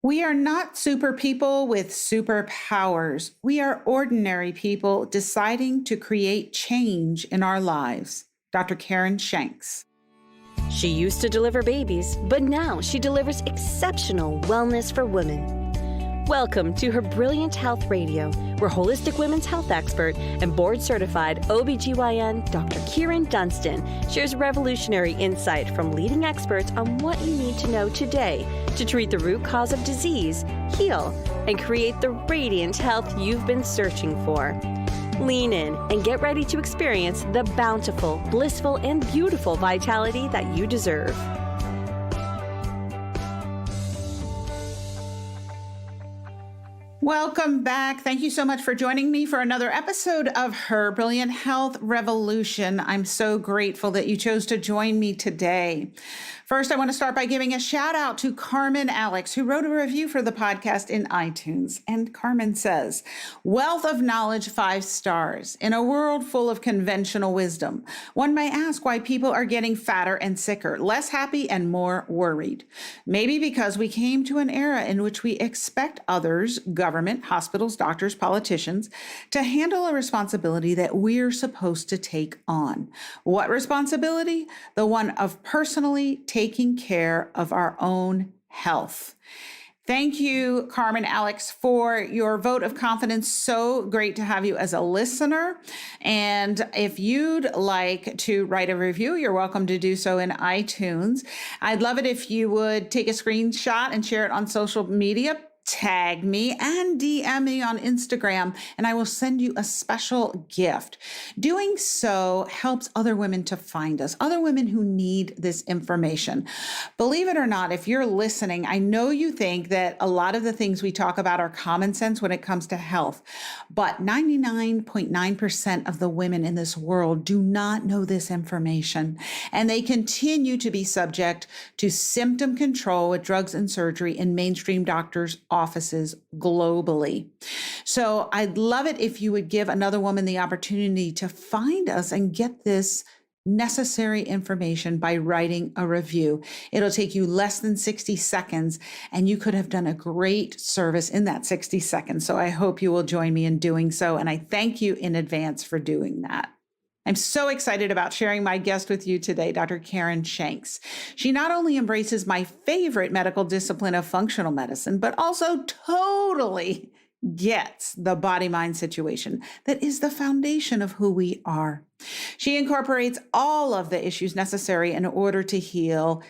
We are not super people with superpowers. We are ordinary people deciding to create change in our lives. Dr. Karyn Shanks. She used to deliver babies, but now she delivers exceptional wellness for women. Welcome to her Brilliant Health Radio, where holistic women's health expert and board-certified OBGYN Dr. Kyrin Dunstan shares revolutionary insight from leading experts on what you need to know today to treat the root cause of disease, heal, and create the radiant health you've been searching for. Lean in and get ready to experience the bountiful, blissful, and beautiful vitality that you deserve. Welcome back. Thank you so much for joining me for another episode of Her Brilliant Health Revolution. I'm so grateful that you chose to join me today. First, I want to start by giving a shout out to Carmen Alex, who wrote a review for the podcast in iTunes. And Carmen says, wealth of knowledge, 5 stars. In a world full of conventional wisdom, one may ask why people are getting fatter and sicker, less happy and more worried. Maybe because we came to an era in which we expect others, government, hospitals, doctors, politicians, to handle a responsibility that we're supposed to take on. What responsibility? The one of personally taking care of our own health. Thank you, Carmen Alex, for your vote of confidence. So great to have you as a listener. And if you'd like to write a review, you're welcome to do so in iTunes. I'd love it if you would take a screenshot and share it on social media. Tag me and DM me on Instagram, and I will send you a special gift. Doing so helps other women to find us, other women who need this information. Believe it or not, if you're listening, I know you think that a lot of the things we talk about are common sense when it comes to health, but 99.9% of the women in this world do not know this information, and they continue to be subject to symptom control with drugs and surgery in mainstream doctors' offices globally. So I'd love it if you would give another woman the opportunity to find us and get this necessary information by writing a review. It'll take you less than 60 seconds, and you could have done a great service in that 60 seconds. So I hope you will join me in doing so, and I thank you in advance for doing that. I'm so excited about sharing my guest with you today, Dr. Karyn Shanks. She not only embraces my favorite medical discipline of functional medicine, but also totally gets the body-mind situation that is the foundation of who we are. She incorporates all of the issues necessary in order to heal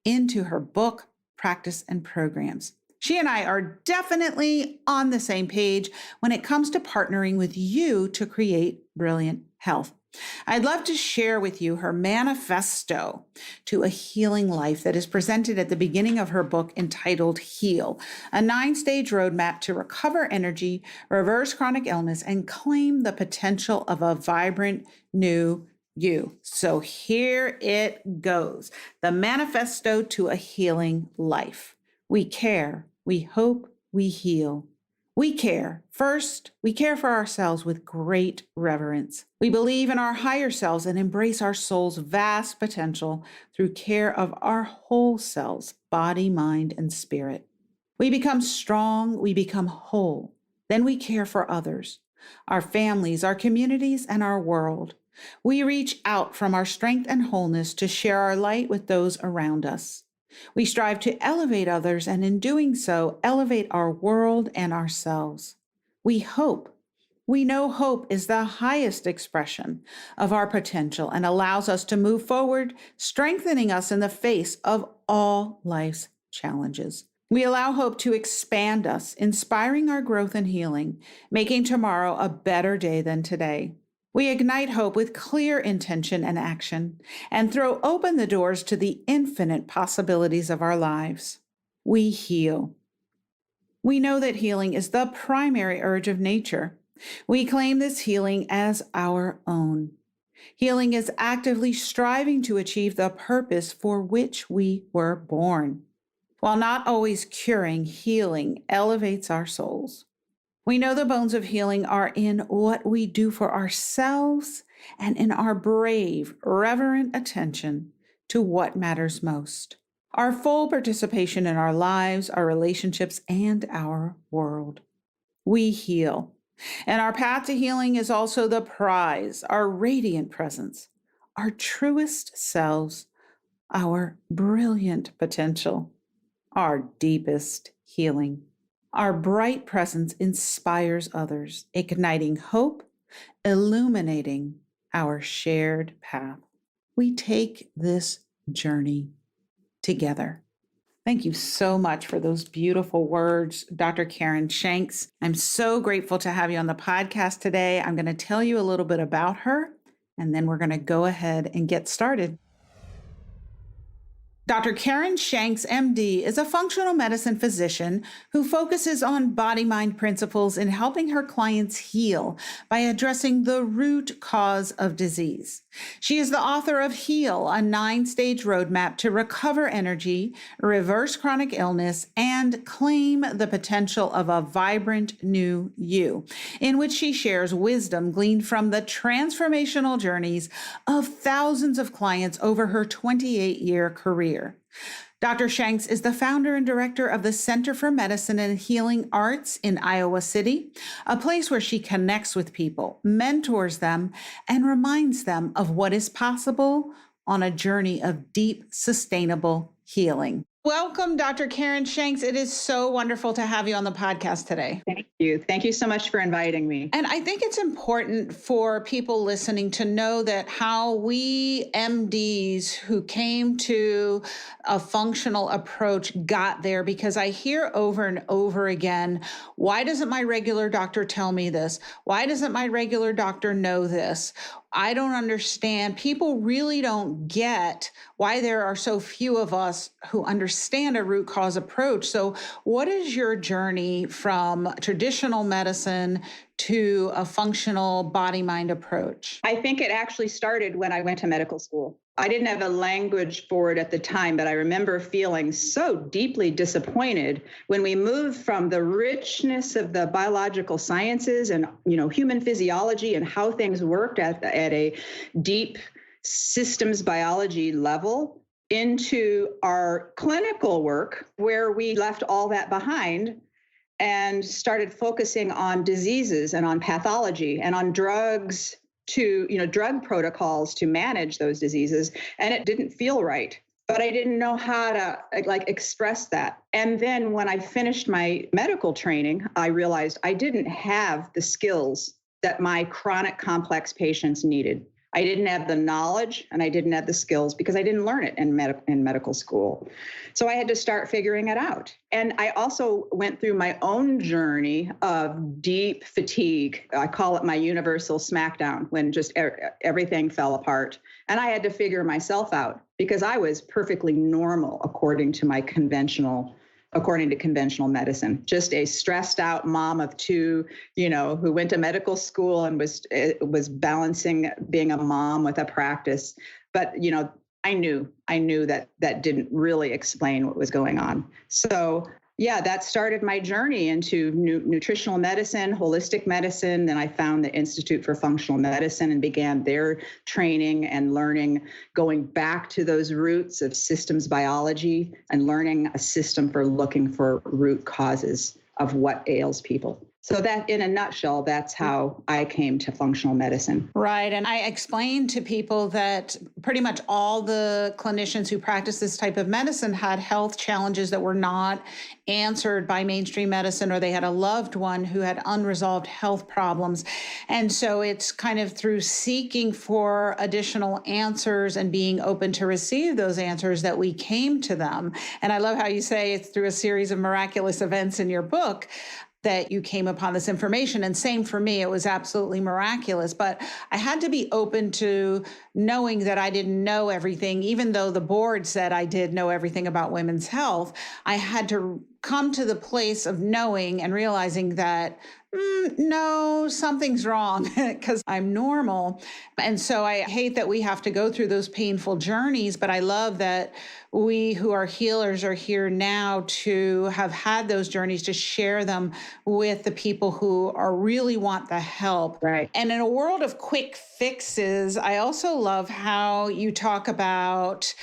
into her book, practice, and programs. She and I are definitely on the same page when it comes to partnering with you to create brilliant health. I'd love to share with you her manifesto to a healing life that is presented at the beginning of her book entitled Heal, a 9-stage roadmap to recover energy, reverse chronic illness, and claim the potential of a vibrant new you. So here it goes. The manifesto to a healing life. We care, we hope, we heal. We care. First, we care for ourselves with great reverence. We believe in our higher selves and embrace our soul's vast potential through care of our whole selves, body, mind, and spirit. We become strong, we become whole. Then we care for others, our families, our communities, and our world. We reach out from our strength and wholeness to share our light with those around us. We strive to elevate others, and in doing so, elevate our world and ourselves. We hope. We know hope is the highest expression of our potential and allows us to move forward, strengthening us in the face of all life's challenges. We allow hope to expand us, inspiring our growth and healing, making tomorrow a better day than today. We ignite hope with clear intention and action and throw open the doors to the infinite possibilities of our lives. We heal. We know that healing is the primary urge of nature. We claim this healing as our own. Healing is actively striving to achieve the purpose for which we were born. While not always curing, healing elevates our souls. We know the bones of healing are in what we do for ourselves and in our brave, reverent attention to what matters most. our full participation in our lives, our relationships, and our world. We heal. And our path to healing is also the prize, our radiant presence, our truest selves, our brilliant potential, our deepest healing. Our bright presence inspires others, igniting hope, illuminating our shared path. We take this journey together. Thank you so much for those beautiful words, Dr. Karyn Shanks. I'm so grateful to have you on the podcast today. I'm going to tell you a little bit about her, and then we're going to go ahead and get started. Dr. Karyn Shanks, MD, is a functional medicine physician who focuses on body-mind principles in helping her clients heal by addressing the root cause of disease. She is the author of Heal, a 9-stage roadmap to recover energy, reverse chronic illness, and claim the potential of a vibrant new you, in which she shares wisdom gleaned from the transformational journeys of thousands of clients over her 28-year career. Dr. Shanks is the founder and director of the Center for Medicine and Healing Arts in Iowa City, a place where she connects with people, mentors them, and reminds them of what is possible on a journey of deep, sustainable healing. Welcome, Dr. Karyn Shanks. It is so wonderful to have you on the podcast today. Thank you. Thank you so much for inviting me. And I think it's important for people listening to know that how we MDs who came to a functional approach got there, because I hear over and over again, why doesn't my regular doctor tell me this? Why doesn't my regular doctor know this? I don't understand. People really don't get why there are so few of us who understand a root cause approach. So what is your journey from traditional medicine to a functional body-mind approach? I think it actually started when I went to medical school. I didn't have a language for it at the time, but I remember feeling so deeply disappointed when we moved from the richness of the biological sciences and, human physiology and how things worked at a deep systems biology level into our clinical work, where we left all that behind and started focusing on diseases and on pathology and on drugs drug protocols to manage those diseases. And it didn't feel right, but I didn't know how to express that. And then when I finished my medical training, I realized I didn't have the skills that my chronic complex patients needed. I didn't have the knowledge and I didn't have the skills because I didn't learn it in medical school. So I had to start figuring it out. And I also went through my own journey of deep fatigue. I call it my universal smackdown, when just everything fell apart. And I had to figure myself out because I was perfectly normal according to conventional medicine. Just a stressed out mom of two, who went to medical school and was balancing being a mom with a practice. But, I knew that didn't really explain what was going on. So yeah, that started my journey into nutritional medicine, holistic medicine. Then I found the Institute for Functional Medicine and began their training and learning, going back to those roots of systems biology and learning a system for looking for root causes of what ails people. So that, in a nutshell, that's how I came to functional medicine. Right. And I explained to people that pretty much all the clinicians who practice this type of medicine had health challenges that were not answered by mainstream medicine, or they had a loved one who had unresolved health problems. And so it's kind of through seeking for additional answers and being open to receive those answers that we came to them. And I love how you say it's through a series of miraculous events in your book that you came upon this information. And same for me, it was absolutely miraculous. But I had to be open to knowing that I didn't know everything, even though the board said I did know everything about women's health. I had to come to the place of knowing and realizing that, no, something's wrong because I'm normal. And so I hate that we have to go through those painful journeys, but I love that we who are healers are here now to have had those journeys, to share them with the people who really want the help. Right. And in a world of quick fixes, I also love how you talk about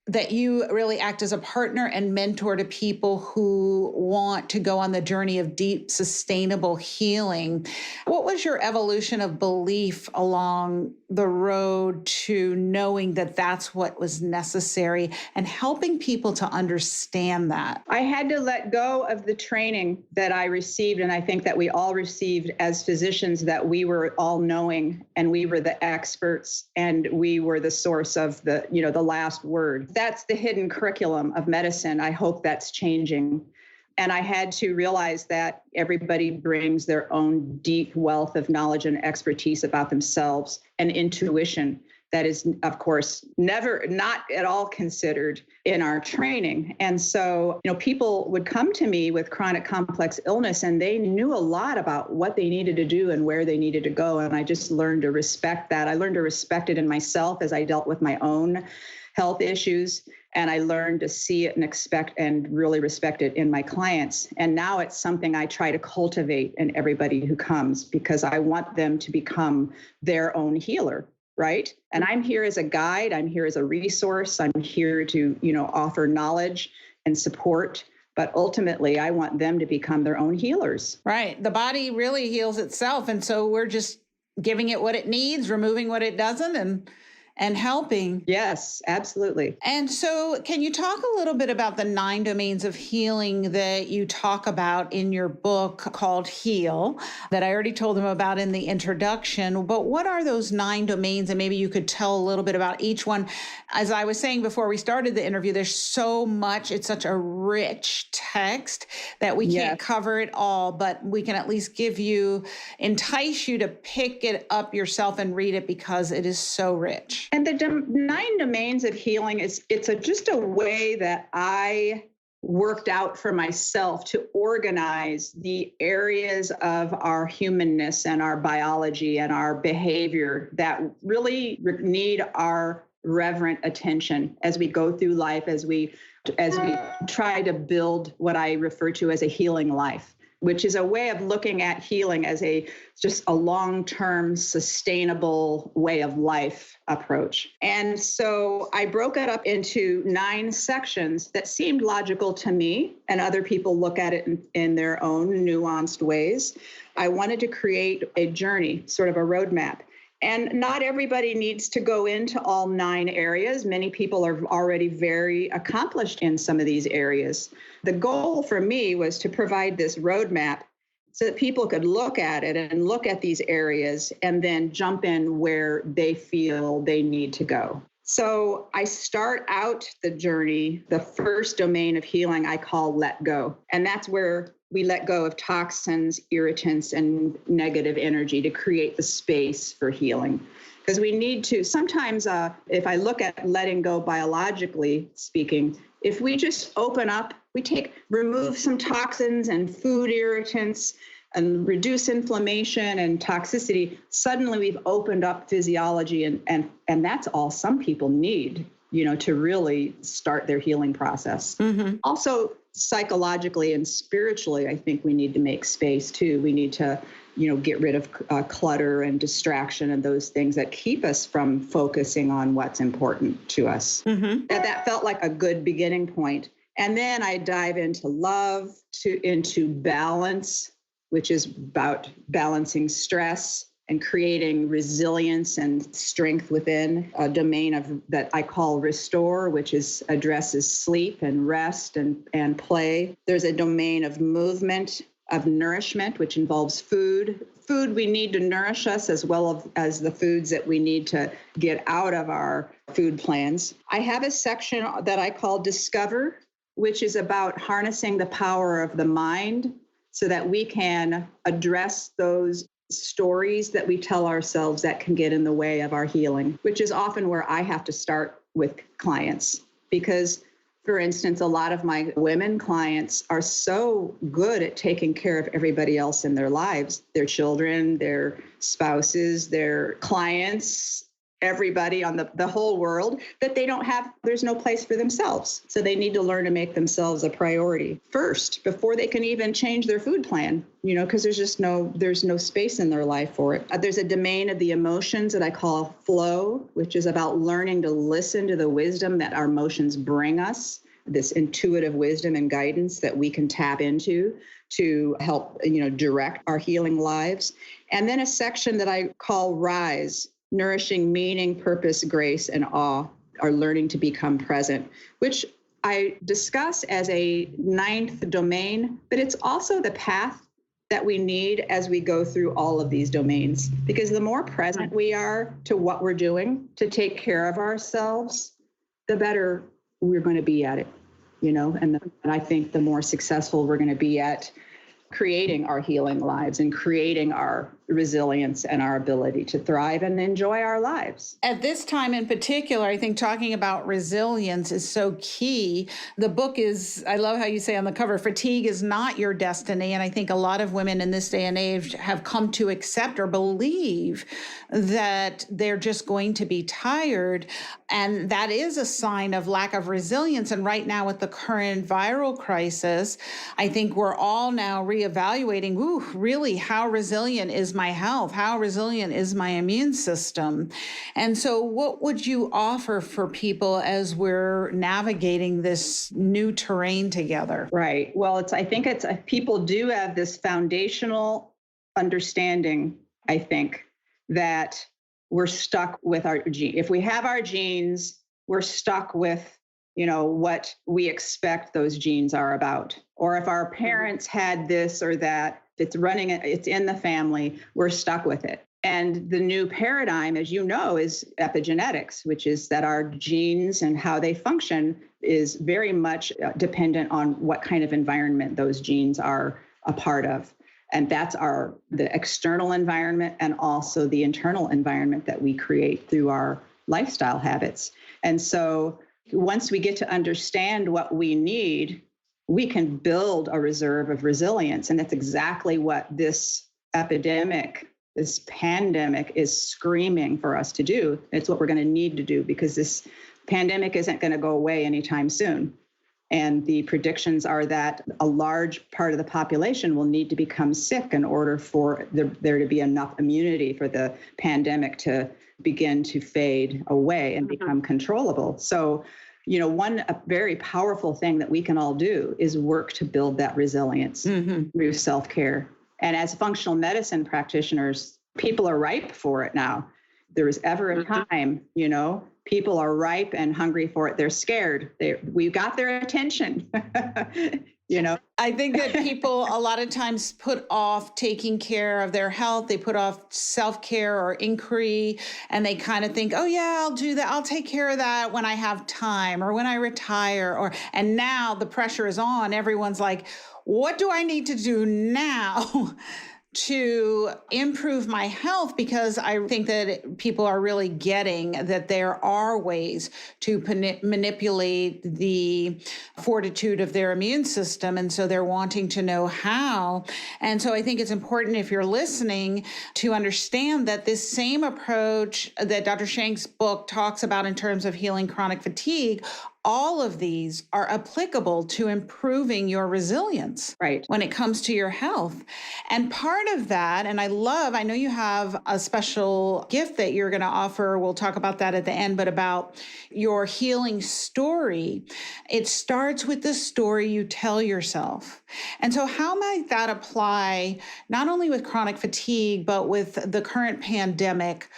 that you really act as a partner and mentor to people who want to go on the journey of deep, sustainable healing. What was your evolution of belief along the road to knowing that that's what was necessary and helping people to understand that? I had to let go of the training that I received, and I think that we all received as physicians, that we were all knowing and we were the experts and we were the source of the last word. That's the hidden curriculum of medicine. I hope that's changing. And I had to realize that everybody brings their own deep wealth of knowledge and expertise about themselves and intuition that is, of course, not at all considered in our training. And so, people would come to me with chronic complex illness and they knew a lot about what they needed to do and where they needed to go. And I just learned to respect that. I learned to respect it in myself as I dealt with my own health issues. And I learned to see it and expect and really respect it in my clients. And now it's something I try to cultivate in everybody who comes, because I want them to become their own healer, right? And I'm here as a guide. I'm here as a resource. I'm here to, offer knowledge and support. But ultimately, I want them to become their own healers. Right. The body really heals itself. And so we're just giving it what it needs, removing what it doesn't, and helping. Yes, absolutely. And so can you talk a little bit about the 9 domains of healing that you talk about in your book called Heal, that I already told them about in the introduction, but what are those 9 domains? And maybe you could tell a little bit about each one. As I was saying before we started the interview, there's so much, it's such a rich text that we can't cover it all, but we can at least entice you to pick it up yourself and read it, because it is so rich. And the 9 domains of healing it's just a way that I worked out for myself to organize the areas of our humanness and our biology and our behavior that really need our reverent attention as we go through life, as we try to build what I refer to as a healing life, which is a way of looking at healing as just a long-term sustainable way of life approach. And so I broke it up into 9 sections that seemed logical to me, and other people look at it in their own nuanced ways. I wanted to create a journey, sort of a roadmap. And not everybody needs to go into all 9 areas. Many people are already very accomplished in some of these areas. The goal for me was to provide this roadmap so that people could look at it and look at these areas and then jump in where they feel they need to go. So I start out the journey, the first domain of healing I call let go. And that's where we let go of toxins, irritants, and negative energy to create the space for healing. Because we need to, sometimes if I look at letting go biologically speaking, if we just open up, remove some toxins and food irritants and reduce inflammation and toxicity, suddenly we've opened up physiology, and that's all some people need, to really start their healing process. Mm-hmm. Also, psychologically and spiritually, I think we need to make space too. We need to, get rid of clutter and distraction and those things that keep us from focusing on what's important to us. Mm-hmm. And that felt like a good beginning point. And then I dive into love, into balance, which is about balancing stress and creating resilience and strength within a domain that I call restore, which addresses sleep and rest and play. There's a domain of movement, of nourishment, which involves food we need to nourish us, as well as the foods that we need to get out of our food plans. I have a section that I call discover, which is about harnessing the power of the mind so that we can address those stories that we tell ourselves that can get in the way of our healing, which is often where I have to start with clients. Because, for instance, a lot of my women clients are so good at taking care of everybody else in their lives, their children, their spouses, their clients, everybody on the whole world, that there's no place for themselves. So they need to learn to make themselves a priority first before they can even change their food plan, because there's no space in their life for it. There's a domain of the emotions that I call flow, which is about learning to listen to the wisdom that our emotions bring us, this intuitive wisdom and guidance that we can tap into to help, direct our healing lives. And then a section that I call rise, nourishing meaning, purpose, grace, and awe, are learning to become present, which I discuss as a 9th domain, but it's also the path that we need as we go through all of these domains. Because the more present we are to what we're doing to take care of ourselves, the better we're going to be at it, and I think the more successful we're going to be at creating our healing lives and creating our resilience and our ability to thrive and enjoy our lives. At this time in particular, I think talking about resilience is so key. The book is, I love how you say on the cover, fatigue is not your destiny. And I think a lot of women in this day and age have come to accept or believe that they're just going to be tired. And that is a sign of lack of resilience. And right now with the current viral crisis, I think we're all now reevaluating, really, how resilient is my health? How resilient is my immune system? And so what would you offer for people as we're navigating this new terrain together? Right. Well, I think people do have this foundational understanding, I think, that we're stuck with our gene. If we have our genes, we're stuck with, what we expect those genes are about. Or if our parents had this or that, it's in the family, we're stuck with it. And the new paradigm, as you know, is epigenetics, which is that our genes and how they function is very much dependent on what kind of environment those genes are a part of. And that's the external environment and also the internal environment that we create through our lifestyle habits. And so once we get to understand what we need, we can build a reserve of resilience. And that's exactly what this pandemic is screaming for us to do. It's what we're going to need to do, because this pandemic isn't going to go away anytime soon. And the predictions are that a large part of the population will need to become sick in order for there to be enough immunity for the pandemic to begin to fade away and become controllable. So, a very powerful thing that we can all do is work to build that resilience through self-care. And as functional medicine practitioners, people are ripe for it now. There was ever a time, people are ripe and hungry for it. They're scared. We got their attention. I think that people a lot of times put off taking care of their health. They put off self-care or inquiry, and they kind of think, oh yeah, I'll do that. I'll take care of that when I have time or when I retire. And now the pressure is on. Everyone's like, what do I need to do now to improve my health? Because I think that people are really getting that there are ways to manipulate the fortitude of their immune system. And so they're wanting to know how. And so I think it's important, if you're listening, to understand that this same approach that Dr. Shanks' book talks about in terms of healing chronic fatigue, all of these are applicable to improving your resilience when it comes to your health. And part of that, and I know you have a special gift that you're going to offer. We'll talk about that at the end, but about your healing story. It starts with the story you tell yourself. And so how might that apply not only with chronic fatigue, but with the current pandemic?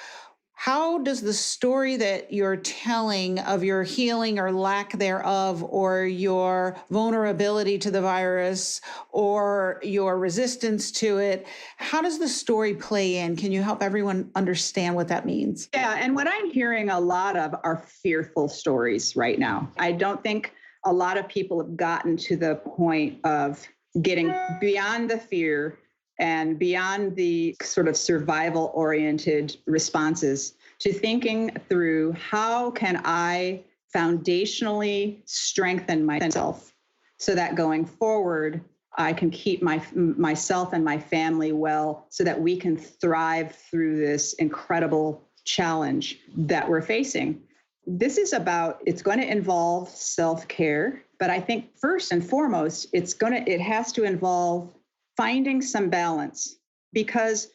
How does the story that you're telling of your healing or lack thereof, or your vulnerability to the virus, or your resistance to it, how does the story play in? Can you help everyone understand what that means? Yeah, and what I'm hearing a lot of are fearful stories right now. I don't think a lot of people have gotten to the point of getting beyond the fear and beyond the sort of survival-oriented responses to thinking through, how can I foundationally strengthen myself so that going forward, I can keep myself and my family well, so that we can thrive through this incredible challenge that we're facing. This is it's going to involve self-care, but I think first and foremost, it has to involve finding some balance, because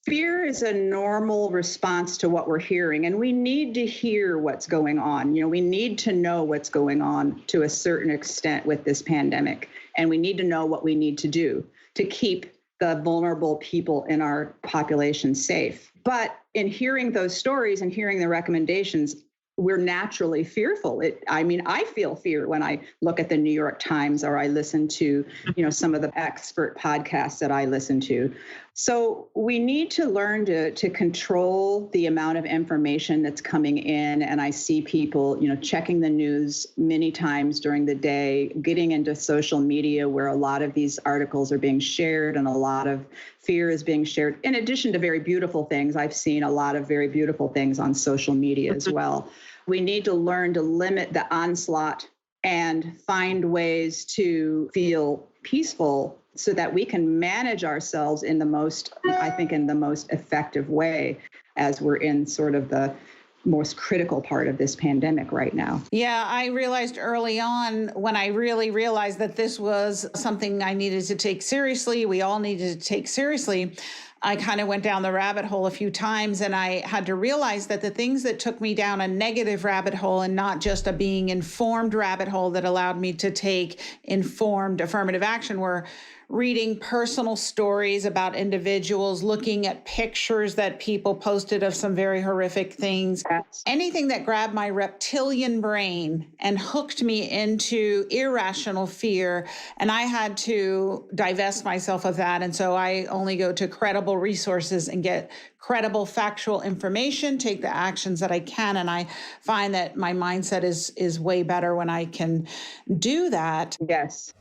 fear is a normal response to what we're hearing, and we need to hear what's going on. We need to know what's going on to a certain extent with this pandemic, and we need to know what we need to do to keep the vulnerable people in our population safe. But in hearing those stories and hearing the recommendations, we're naturally fearful. I feel fear when I look at the New York Times or I listen to, some of the expert podcasts that I listen to. So we need to learn to control the amount of information that's coming in. And I see people, checking the news many times during the day, getting into social media where a lot of these articles are being shared and a lot of fear is being shared. In addition to very beautiful things, I've seen a lot of very beautiful things on social media as well. We need to learn to limit the onslaught and find ways to feel peaceful so that we can manage ourselves in the most effective way as we're in sort of the most critical part of this pandemic right now. Yeah, I realized early on when I really realized that this was something I needed to take seriously, we all needed to take seriously. I kind of went down the rabbit hole a few times, and I had to realize that the things that took me down a negative rabbit hole and not just a being informed rabbit hole that allowed me to take informed affirmative action were reading personal stories about individuals, looking at pictures that people posted of some very horrific things, anything that grabbed my reptilian brain and hooked me into irrational fear. And I had to divest myself of that. And so I only go to credible resources and get credible factual information, take the actions that I can. And I find that my mindset is way better when I can do that. Yes.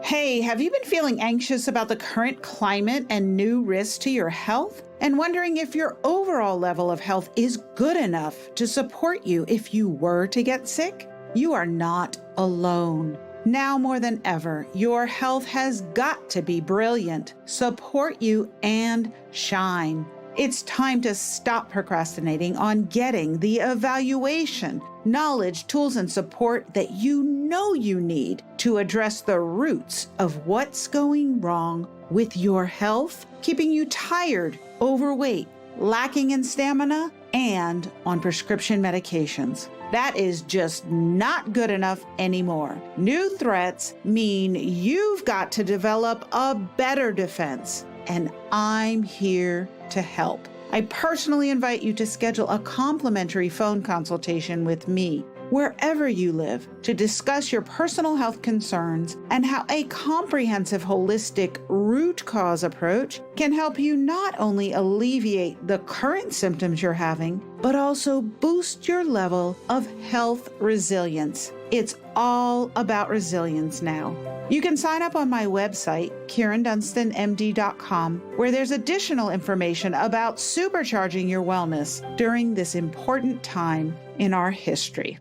Hey, have you been feeling anxious about the current climate and new risks to your health? And wondering if your overall level of health is good enough to support you if you were to get sick? You are not alone. Now more than ever, your health has got to be brilliant, support you, and shine. It's time to stop procrastinating on getting the evaluation, knowledge, tools, and support that you know you need to address the roots of what's going wrong with your health, keeping you tired, overweight, lacking in stamina, and on prescription medications. That is just not good enough anymore. New threats mean you've got to develop a better defense, and I'm here to help. I personally invite you to schedule a complimentary phone consultation with me, wherever you live, to discuss your personal health concerns and how a comprehensive, holistic, root cause approach can help you not only alleviate the current symptoms you're having, but also boost your level of health resilience. It's all about resilience now. You can sign up on my website, KarynDunstonMD.com, where there's additional information about supercharging your wellness during this important time in our history.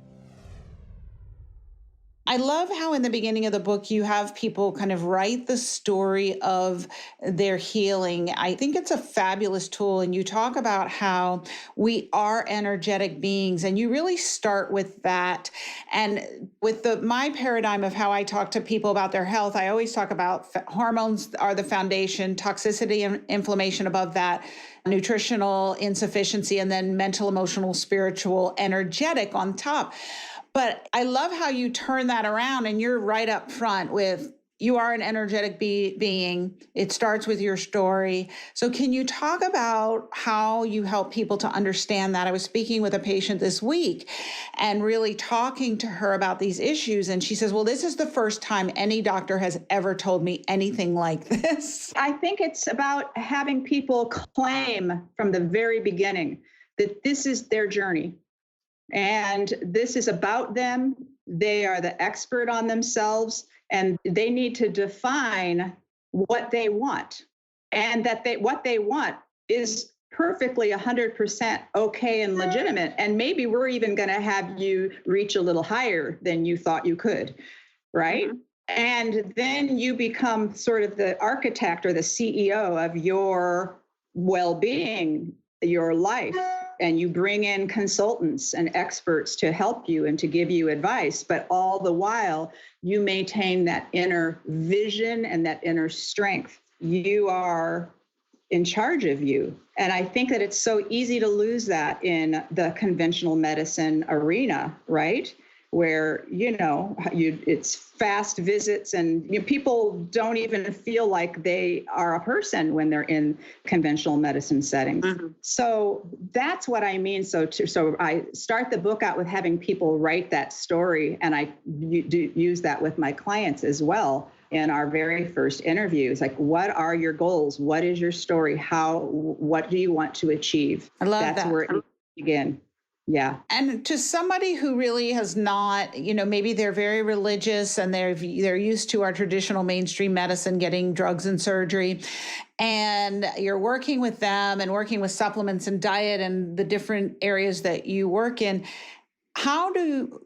I love how in the beginning of the book, you have people kind of write the story of their healing. I think it's a fabulous tool. And you talk about how we are energetic beings, and you really start with that. And with my paradigm of how I talk to people about their health, I always talk about hormones are the foundation, toxicity and inflammation above that, nutritional insufficiency, and then mental, emotional, spiritual, energetic on top. But I love how you turn that around, and you're right up front with you are an energetic being. It starts with your story. So can you talk about how you help people to understand that? I was speaking with a patient this week and really talking to her about these issues. And she says, well, this is the first time any doctor has ever told me anything like this. I think it's about having people claim from the very beginning that this is their journey. And this is about them. They are the expert on themselves, and they need to define what they want, and that what they want is perfectly 100% okay and legitimate. And maybe we're even going to have you reach a little higher than you thought you could, right? Mm-hmm. And then you become sort of the architect or the CEO of your well-being. your life and you bring in consultants and experts to help you and to give you advice, but all the while you maintain that inner vision and that inner strength. You are in charge of you. And I think that it's so easy to lose that in the conventional medicine arena, right? Where, it's fast visits and people don't even feel like they are a person when they're in conventional medicine settings. Mm-hmm. So that's what I mean. So I start the book out with having people write that story, and I do use that with my clients as well. In our very first interviews, like, what are your goals? What is your story? What do you want to achieve? I love that. That's where it needs to begin. Yeah. And to somebody who really has not, maybe they're very religious and they're used to our traditional mainstream medicine, getting drugs and surgery, and you're working with them and working with supplements and diet and the different areas that you work in. How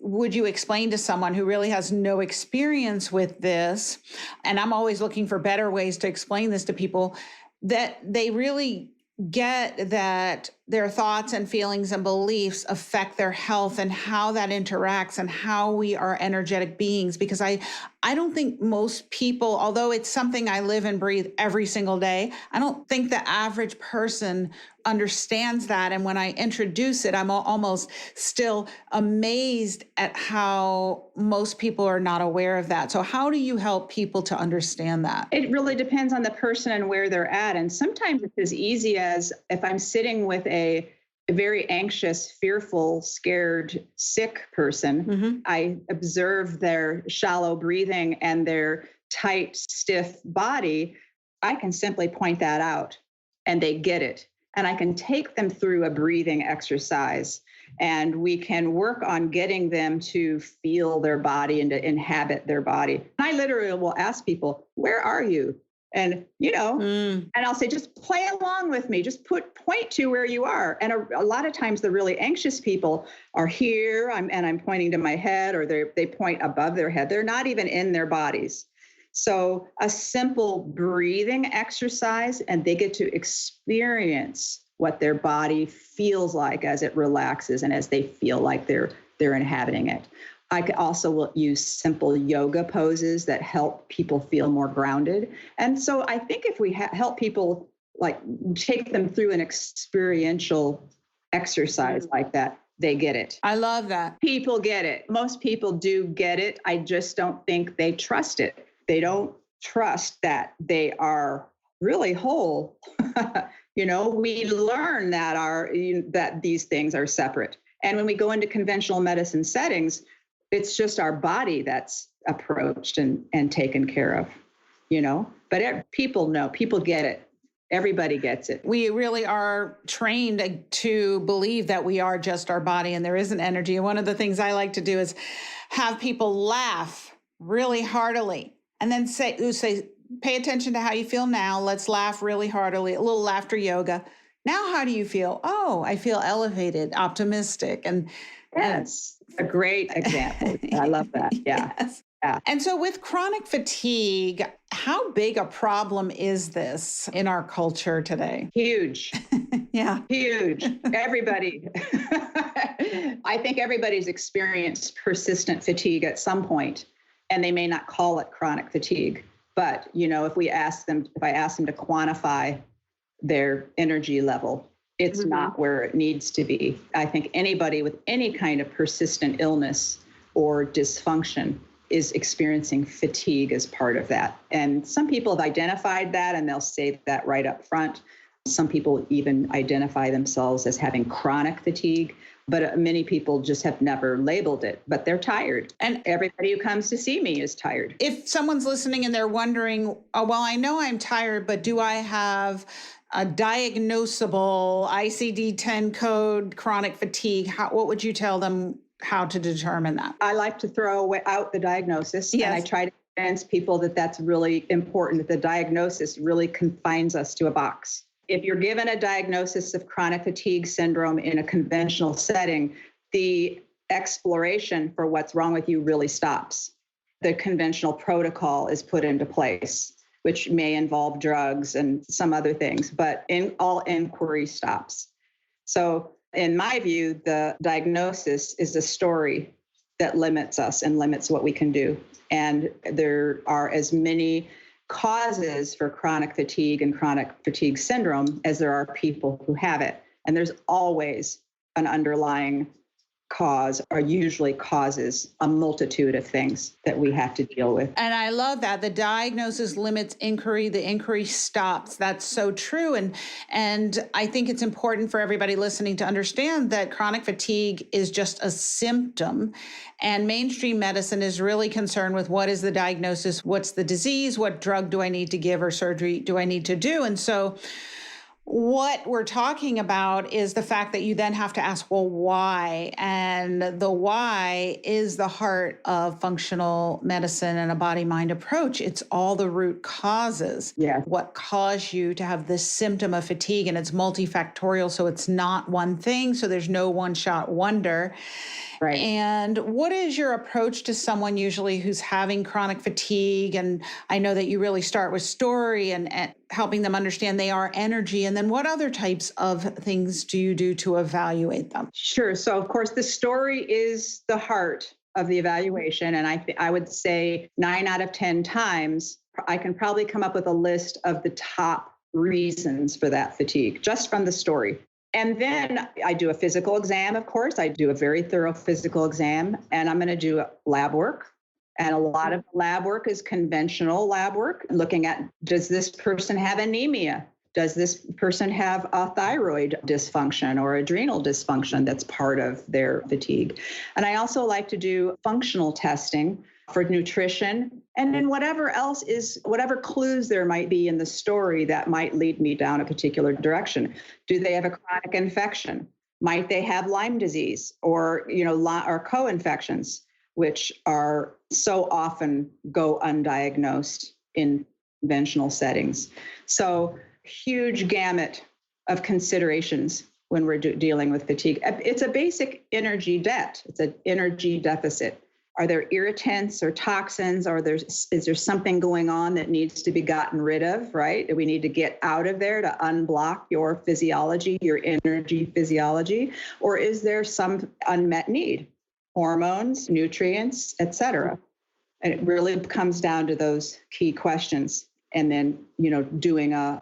would you explain to someone who really has no experience with this, and I'm always looking for better ways to explain this to people, that they really get that their thoughts and feelings and beliefs affect their health and how that interacts and how we are energetic beings? Because I don't think most people, although it's something I live and breathe every single day, I don't think the average person understands that. And when I introduce it, I'm almost still amazed at how most people are not aware of that. So how do you help people to understand that? It really depends on the person and where they're at. And sometimes it's as easy as if I'm sitting with a very anxious, fearful, scared, sick person, mm-hmm. I observe their shallow breathing and their tight, stiff body. I can simply point that out and they get it. And I can take them through a breathing exercise, and we can work on getting them to feel their body and to inhabit their body. And I literally will ask people, where are you? And, and I'll say, just play along with me. Just point to where you are. And a lot of times the really anxious people are here, I'm pointing to my head, or they point above their head. They're not even in their bodies. So a simple breathing exercise, and they get to experience what their body feels like as it relaxes and as they feel like they're inhabiting it. I also will use simple yoga poses that help people feel more grounded. And so I think if we help people, like take them through an experiential exercise like that, they get it. I love that. People get it. Most people do get it. I just don't think they trust it. They don't trust that they are really whole. We learn that these things are separate. And when we go into conventional medicine settings, it's just our body that's approached and taken care of, But people know, people get it. Everybody gets it. We really are trained to believe that we are just our body and there is an energy. And one of the things I like to do is have people laugh really heartily. And then say, pay attention to how you feel now. Let's laugh really heartily, a little laughter yoga. Now, how do you feel? Oh, I feel elevated, optimistic. And yes, a great example. I love that. Yeah. Yes. Yeah. And so with chronic fatigue, how big a problem is this in our culture today? Huge. Yeah. Huge. Everybody. I think everybody's experienced persistent fatigue at some point. And they may not call it chronic fatigue, but if I ask them to quantify their energy level, it's not where it needs to be. I think anybody with any kind of persistent illness or dysfunction is experiencing fatigue as part of that. And some people have identified that and they'll say that right up front. Some people even identify themselves as having chronic fatigue. But many people just have never labeled it, but they're tired. And everybody who comes to see me is tired. If someone's listening and they're wondering, oh, well, I know I'm tired, but do I have a diagnosable ICD-10 code chronic fatigue? What would you tell them how to determine that? I like to throw out the diagnosis. Yes. And I try to convince people that that's really important, that the diagnosis really confines us to a box. If you're given a diagnosis of chronic fatigue syndrome in a conventional setting, the exploration for what's wrong with you really stops. The conventional protocol is put into place, which may involve drugs and some other things, but all inquiry stops. So in my view, the diagnosis is a story that limits us and limits what we can do. And there are as many causes for chronic fatigue and chronic fatigue syndrome as there are people who have it. And there's always an underlying cause, or usually causes a multitude of things that we have to deal with. And I love that. The diagnosis limits inquiry, the inquiry stops. That's so true. And I think it's important for everybody listening to understand that chronic fatigue is just a symptom. And mainstream medicine is really concerned with what is the diagnosis, what's the disease, what drug do I need to give or surgery do I need to do? And so what we're talking about is the fact that you then have to ask, well, why? And the why is the heart of functional medicine and a body-mind approach. It's all the root causes. Yeah. What caused you to have this symptom of fatigue, and it's multifactorial, so it's not one thing, so there's no one-shot wonder. Right. And what is your approach to someone usually who's having chronic fatigue? And I know that you really start with story and helping them understand they are energy. And then what other types of things do you do to evaluate them? Sure. So, of course, the story is the heart of the evaluation. And I would say 9 out of 10 times, I can probably come up with a list of the top reasons for that fatigue just from the story. And then I do a physical exam, of course. I do a very thorough physical exam, and I'm going to do lab work. And a lot of lab work is conventional lab work, looking at, does this person have anemia? Does this person have a thyroid dysfunction or adrenal dysfunction that's part of their fatigue? And I also like to do functional testing for nutrition, and then whatever clues there might be in the story that might lead me down a particular direction. Do they have a chronic infection? Might they have Lyme disease or co-infections, which are so often go undiagnosed in conventional settings? So huge gamut of considerations when we're dealing with fatigue. It's a basic energy debt. It's an energy deficit. Are there irritants or toxins, or is there something going on that needs to be gotten rid of, right? That we need to get out of there to unblock your physiology, your energy physiology? Or is there some unmet need? Hormones, nutrients, et cetera. And it really comes down to those key questions. And then,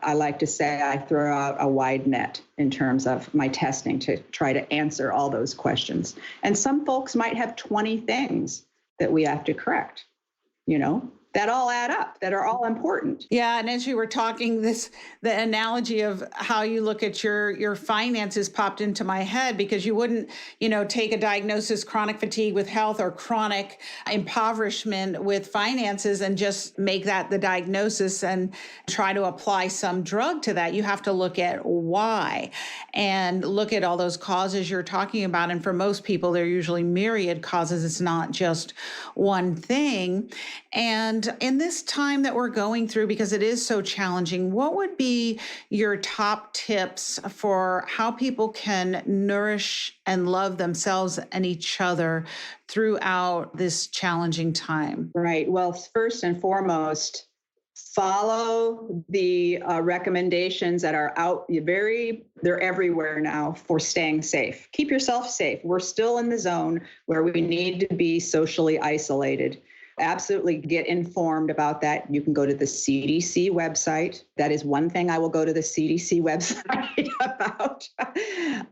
I like to say I throw out a wide net in terms of my testing to try to answer all those questions. And some folks might have 20 things that we have to correct, that all add up, that are all important. Yeah. And as you were talking, the analogy of how you look at your finances popped into my head, because you wouldn't, take a diagnosis, chronic fatigue with health or chronic impoverishment with finances and just make that the diagnosis and try to apply some drug to that. You have to look at why and look at all those causes you're talking about. And for most people, they're usually myriad causes. It's not just one thing. And in this time that we're going through, because it is so challenging, what would be your top tips for how people can nourish and love themselves and each other throughout this challenging time? Right. Well, first and foremost, follow the recommendations that are out. They're everywhere now for staying safe. Keep yourself safe. We're still in the zone where we need to be socially isolated. Absolutely get informed about that. You can go to the CDC website. That is one thing I will go to the CDC website about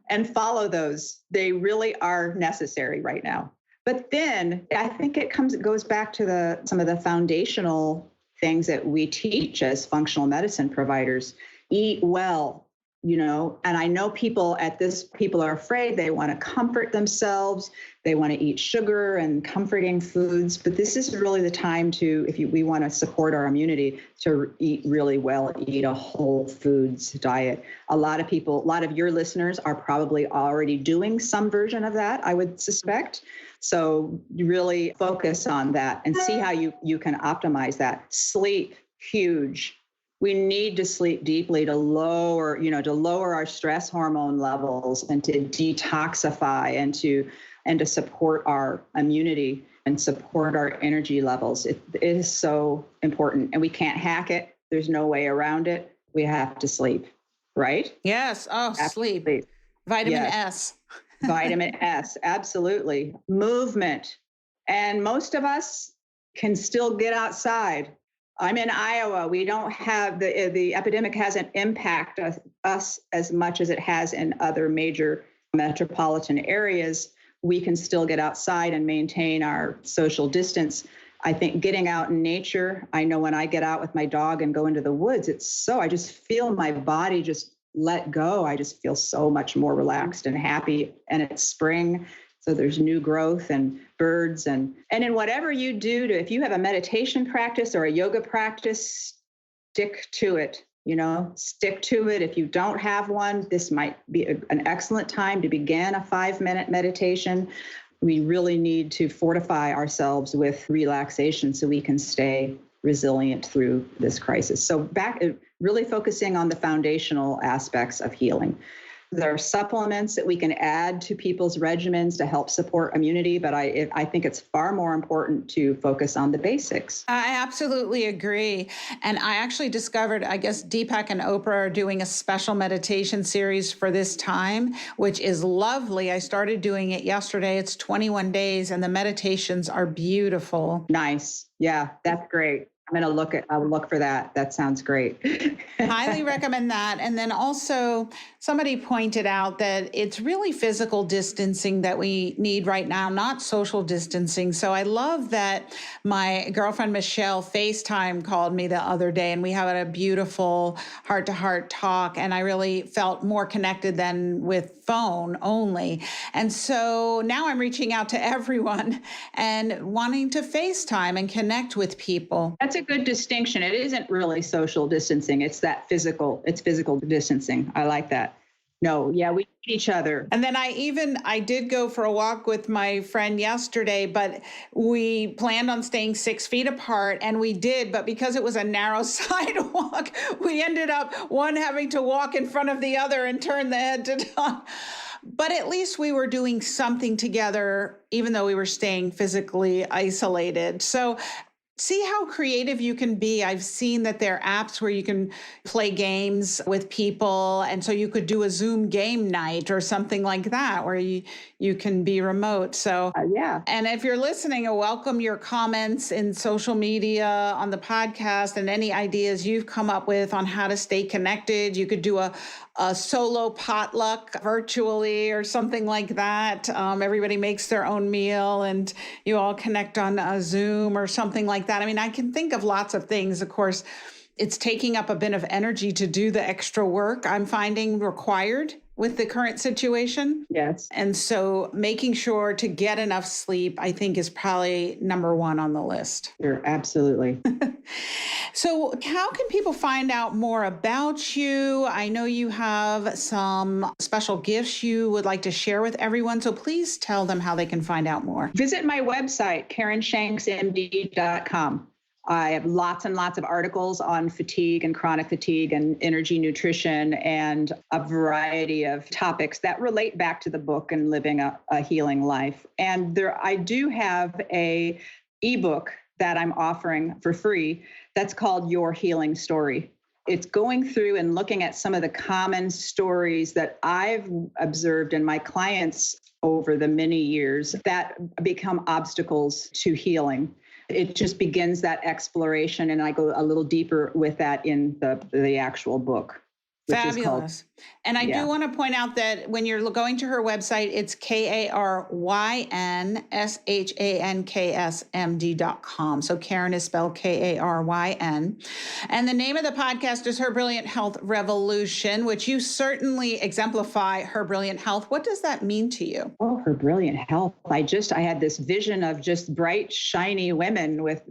and follow those. They really are necessary right now. But then I think it goes back to some of the foundational things that we teach as functional medicine providers. Eat well. And I know people are afraid. They want to comfort themselves. They want to eat sugar and comforting foods. But this is really the time we want to support our immunity, to eat really well, eat a whole foods diet. A lot of your listeners are probably already doing some version of that, I would suspect. So really focus on that and see how you can optimize that. Sleep, huge. We need to sleep deeply to lower our stress hormone levels and to detoxify and to support our immunity and support our energy levels. It is so important, and we can't hack it. There's no way around it. We have to sleep, right? Yes. Oh, sleep. Vitamin Yes. S. Vitamin S, absolutely. Movement. And most of us can still get outside. I'm in Iowa. We don't have the epidemic hasn't impacted us as much as it has in other major metropolitan areas. We can still get outside and maintain our social distance. I think getting out in nature, I know when I get out with my dog and go into the woods, I just feel my body just let go. I just feel so much more relaxed and happy. And it's spring. So there's new growth and birds and in whatever you do if you have a meditation practice or a yoga practice, stick to it, stick to it. If you don't have one, this might be an excellent time to begin a 5-minute meditation. We really need to fortify ourselves with relaxation so we can stay resilient through this crisis. So really focusing on the foundational aspects of healing. There are supplements that we can add to people's regimens to help support immunity, but I think it's far more important to focus on the basics. I absolutely agree. And I actually discovered, I guess Deepak and Oprah are doing a special meditation series for this time, which is lovely. I started doing it yesterday. It's 21 days and the meditations are beautiful. Nice. Yeah, that's great. I'll look for that. That sounds great. Highly recommend that. And then also somebody pointed out that it's really physical distancing that we need right now, not social distancing. So I love that my girlfriend Michelle FaceTime called me the other day and we had a beautiful heart-to-heart talk. And I really felt more connected than with phone only. And so now I'm reaching out to everyone and wanting to FaceTime and connect with people. That's a good distinction. It isn't really social distancing. It's physical distancing. I like that. No, yeah, we need each other. And then I did go for a walk with my friend yesterday, but we planned on staying 6 feet apart and we did, but because it was a narrow sidewalk, we ended up one having to walk in front of the other and turn the head to top. But at least we were doing something together, even though we were staying physically isolated. So see how creative you can be. I've seen that there are apps where you can play games with people. And so you could do a Zoom game night or something like that where you can be remote. So yeah. And if you're listening, I welcome your comments in social media, on the podcast, and any ideas you've come up with on how to stay connected. You could do a solo potluck virtually or something like that. Everybody makes their own meal and you all connect on a Zoom or something like that. I mean, I can think of lots of things. Of course, it's taking up a bit of energy to do the extra work I'm finding required with the current situation. Yes. And so making sure to get enough sleep, I think, is probably number one on the list. Sure, absolutely. So how can people find out more about you? I know you have some special gifts you would like to share with everyone. So please tell them how they can find out more. Visit my website, KarynShanksMD.com. I have lots and lots of articles on fatigue and chronic fatigue and energy nutrition and a variety of topics that relate back to the book and living a healing life. And I do have a ebook that I'm offering for free that's called Your Healing Story. It's going through and looking at some of the common stories that I've observed in my clients over the many years that become obstacles to healing. It just begins that exploration, and I go a little deeper with that in the actual book. Fabulous. And I do want to point out that when you're going to her website, it's KarynShanksMD.com. So Karyn is spelled Karyn. And the name of the podcast is Her Brilliant Health Revolution, which you certainly exemplify Her Brilliant Health. What does that mean to you? Oh, Her Brilliant Health. I had this vision of just bright, shiny women with,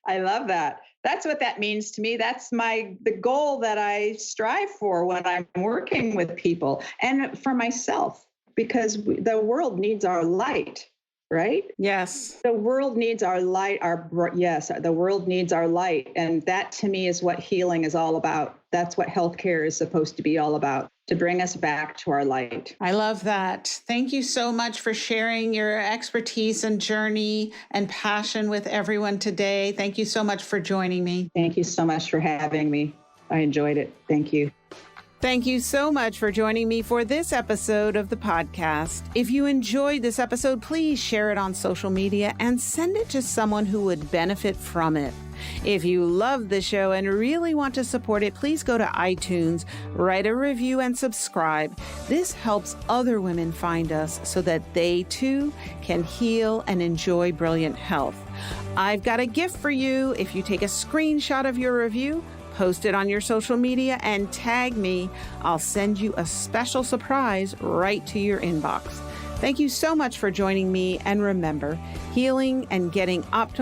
I love that. That's what that means to me. That's the goal that I strive for when I'm working with people and for myself, because the world needs our light, right? Yes. The world needs our light. The world needs our light. And that to me is what healing is all about. That's what healthcare is supposed to be all about, to bring us back to our light. I love that. Thank you so much for sharing your expertise and journey and passion with everyone today. Thank you so much for joining me. Thank you so much for having me. I enjoyed it. Thank you. Thank you so much for joining me for this episode of the podcast. If you enjoyed this episode, please share it on social media and send it to someone who would benefit from it. If you love the show and really want to support it, please go to iTunes, write a review, and subscribe. This helps other women find us so that they too can heal and enjoy brilliant health. I've got a gift for you. If you take a screenshot of your review, post it on your social media, and tag me, I'll send you a special surprise right to your inbox. Thank you so much for joining me, and remember, healing and getting optimal